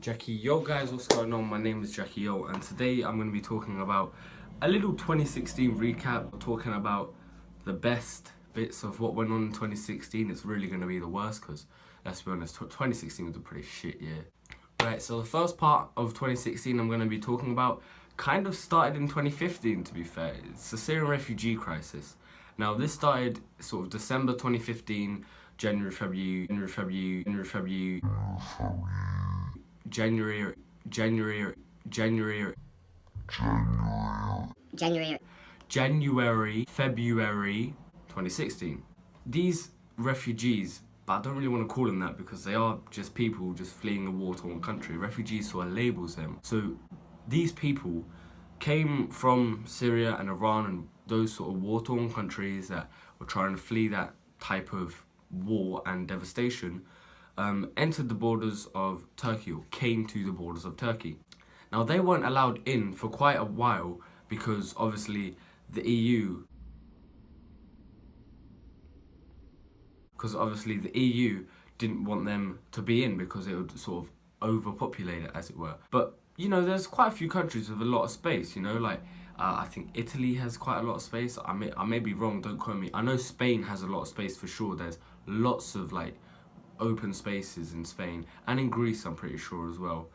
Jackie, yo guys, what's going on? My name is Jackie Yo, and today I'm going to be talking about a little 2016 recap, talking about the best bits of what went on in 2016. It's really going to be the worst because, let's be honest, 2016 was a pretty shit year. Right, so the first part of 2016 I'm going to be talking about kind of started in 2015, to be fair. It's the Syrian refugee crisis. Now, this started sort of December 2015, January, February, February 2016. These refugees, but I don't really want to call them that because they are just people just fleeing a war-torn country. Refugees, so I labels them. So these people came from Syria and Iran and those sort of war-torn countries that were trying to flee that type of war and devastation, entered the borders of Turkey, or came to the borders of Turkey. Now, they weren't allowed in for quite a while because obviously the EU didn't want them to be in because it would sort of overpopulate it, as it were. But, you know, there's quite a few countries with a lot of space, you know, like I think Italy has quite a lot of space. I may be wrong, don't quote me. I know Spain has a lot of space for sure. There's lots of like open spaces in Spain and in Greece, I'm pretty sure as well.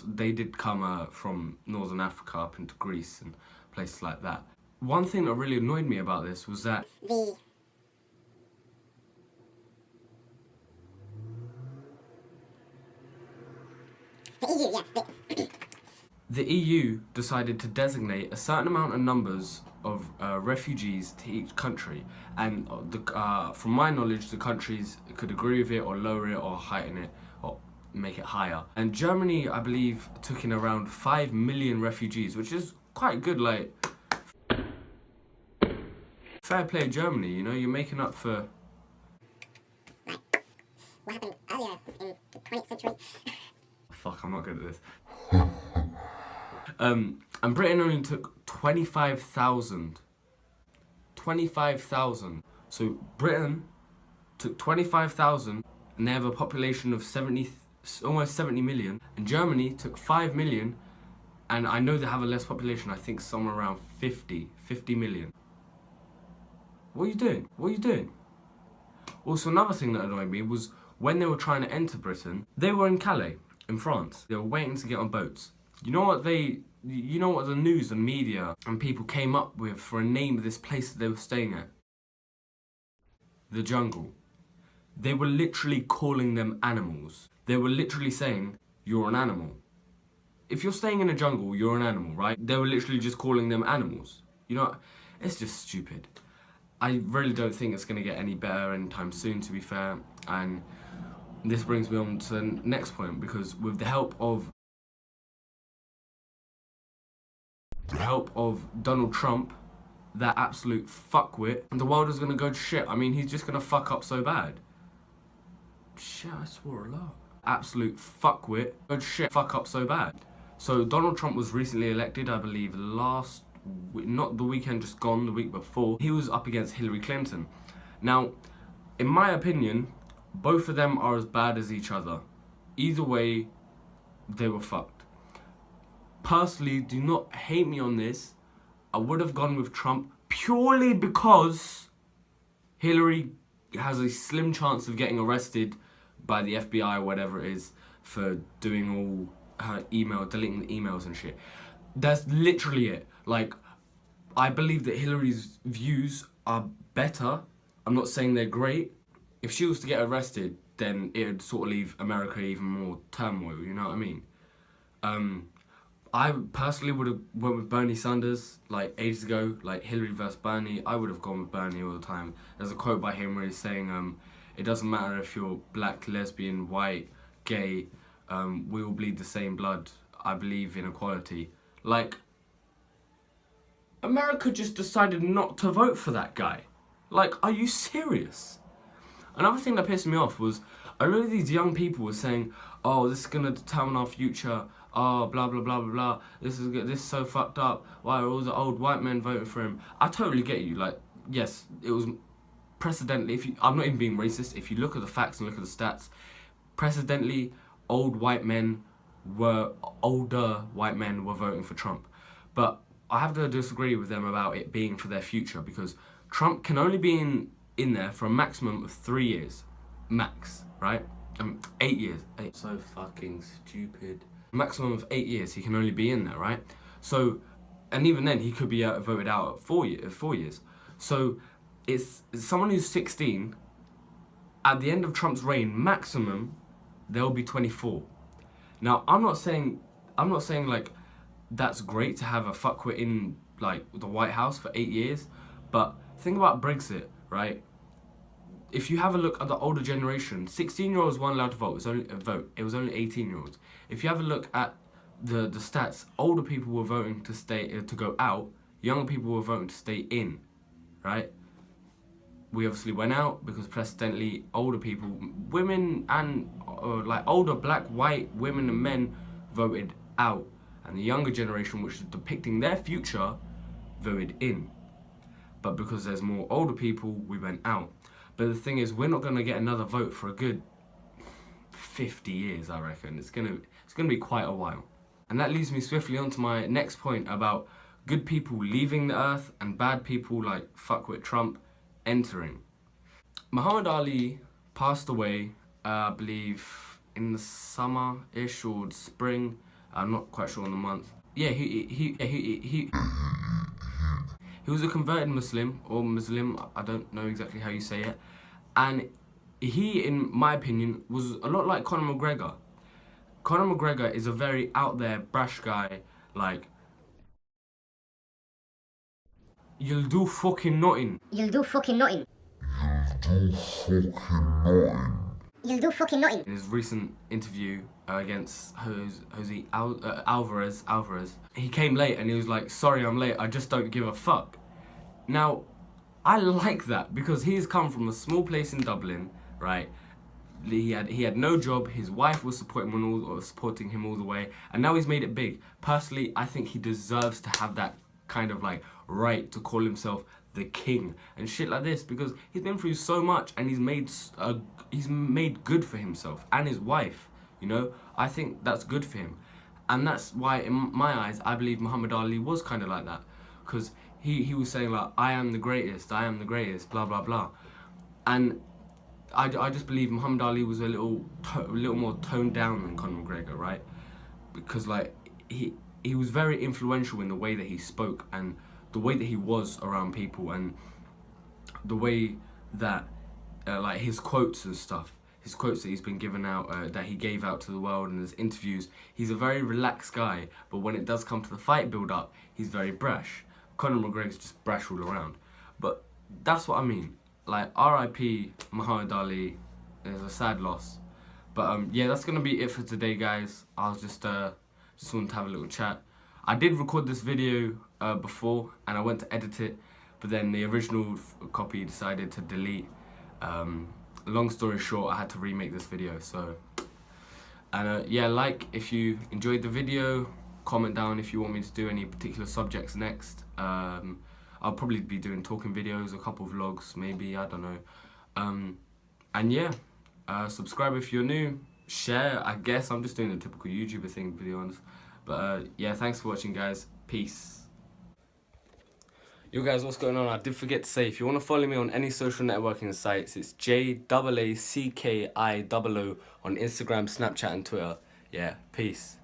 They did come from Northern Africa up into Greece and places like that. One thing that really annoyed me about this was that the EU decided to designate a certain amount of numbers of refugees to each country, and from my knowledge, the countries could agree with it or lower it or heighten it or make it higher. And Germany, I believe, took in around 5 million refugees, which is quite good. Like, fair play, Germany. You know, you're making up for what happened earlier in the 20th century. Fuck, I'm not good at this. And Britain only took 25,000. 25,000. So Britain took 25,000 and they have a population of almost 70 million. And Germany took 5 million and I know they have a less population, I think somewhere around 50 million. What are you doing? What are you doing? Also, another thing that annoyed me was when they were trying to enter Britain, they were in Calais, in France. They were waiting to get on boats. You know what the news and media and people came up with for a name of this place that they were staying at? The jungle. They were literally calling them animals. They were literally saying, you're an animal. If you're staying in a jungle, you're an animal, right? They were literally just calling them animals. You know, it's just stupid. I really don't think it's going to get any better anytime soon, to be fair. And this brings me on to the next point, because with the help of Donald Trump, that absolute fuckwit, the world is going to go to shit. I mean, he's just going to fuck up so bad. Shit, I swore a lot. Absolute fuckwit, go to shit, fuck up so bad. So Donald Trump was recently elected, I believe, not the weekend just gone, the week before. He was up against Hillary Clinton. Now, in my opinion, both of them are as bad as each other. Either way, they were fucked. Personally, do not hate me on this. I would have gone with Trump purely because Hillary has a slim chance of getting arrested by the FBI or whatever it is for doing all her deleting the emails and shit. That's literally it. Like, I believe that Hillary's views are better. I'm not saying they're great. If she was to get arrested, then it would sort of leave America even more turmoil, you know what I mean? I personally would have went with Bernie Sanders, like, ages ago, like Hillary versus Bernie. I would have gone with Bernie all the time. There's a quote by him where he's saying, it doesn't matter if you're black, lesbian, white, gay, we all bleed the same blood. I believe in equality. Like, America just decided not to vote for that guy. Like, are you serious? Another thing that pissed me off was a lot of these young people were saying, oh, this is going to determine our future, oh, blah, blah, blah, blah, blah, this is so fucked up, why are all the old white men voting for him? I totally get you, like, yes, it was precedentally, I'm not even being racist, if you look at the facts and look at the stats, precedentally, old white men were older white men were voting for Trump. But I have to disagree with them about it being for their future, because Trump can only be in there for a maximum of 3 years. Max, right? 8 years. So fucking stupid. Maximum of 8 years he can only be in there, right? So, and even then he could be voted out at 4 years. So it's someone who's 16, at the end of Trump's reign, maximum, they'll be 24. Now, I'm not saying like that's great to have a fuckwit in like the White House for 8 years, but think about Brexit, right? If you have a look at the older generation, 16-year-olds weren't allowed to vote. It was only 18-year-olds. If you have a look at the stats, older people were voting to go out, younger people were voting to stay in, right? We obviously went out because precedentally older people, women and like older black, white women and men voted out, and the younger generation, which is depicting their future, voted in. But because there's more older people, we went out. But the thing is, we're not gonna get another vote for a good 50 years, I reckon. It's gonna be quite a while. And that leads me swiftly on to my next point about good people leaving the earth and bad people like fuckwit Trump entering. Muhammad Ali passed away, I believe, in the summer-ish or spring. I'm not quite sure on the month. Yeah, he was a converted Muslim, or Muslim, I don't know exactly how you say it. And he, in my opinion, was a lot like Conor McGregor. Conor McGregor is a very out there, brash guy, like, you'll do fucking nothing. You'll do fucking nothing. You'll do fucking nothing. In his recent interview against Jose Alvarez, he came late and he was like, sorry I'm late, I just don't give a fuck. Now, I like that because he's come from a small place in Dublin, right? He had no job, his wife was supporting him all the way, and now he's made it big. Personally, I think he deserves to have that kind of like right to call himself the king and shit like this, because he's been through so much and he's made good for himself and his wife, you know? I think that's good for him. And that's why, in my eyes, I believe Muhammad Ali was kind of like that, because he was saying like, I am the greatest, blah blah blah. And I just believe Muhammad Ali was a little more toned down than Conor McGregor, right? Because like he was very influential in the way that he spoke and the way that he was around people, and the way that like his quotes and stuff, his quotes that he's been given out, that he gave out to the world in his interviews. He's a very relaxed guy, but when it does come to the fight build-up, he's very brash. Conor McGregor's just brash all around. But that's what I mean. Like, R.I.P. Muhammad Ali is a sad loss. But yeah, that's gonna be it for today, guys. I was just wanted to have a little chat. I did record this video before, and I went to edit it, but then the original copy decided to delete. Long story short, I had to remake this video. So, and yeah, like if you enjoyed the video, comment down if you want me to do any particular subjects next. I'll probably be doing talking videos, a couple vlogs, maybe, I don't know. And yeah, subscribe if you're new, share. I guess I'm just doing the typical YouTuber thing, to be honest. But yeah, thanks for watching, guys. Peace. Yo guys, what's going on? I did forget to say, if you want to follow me on any social networking sites, it's JAACKIOO on Instagram, Snapchat and Twitter. Yeah, peace.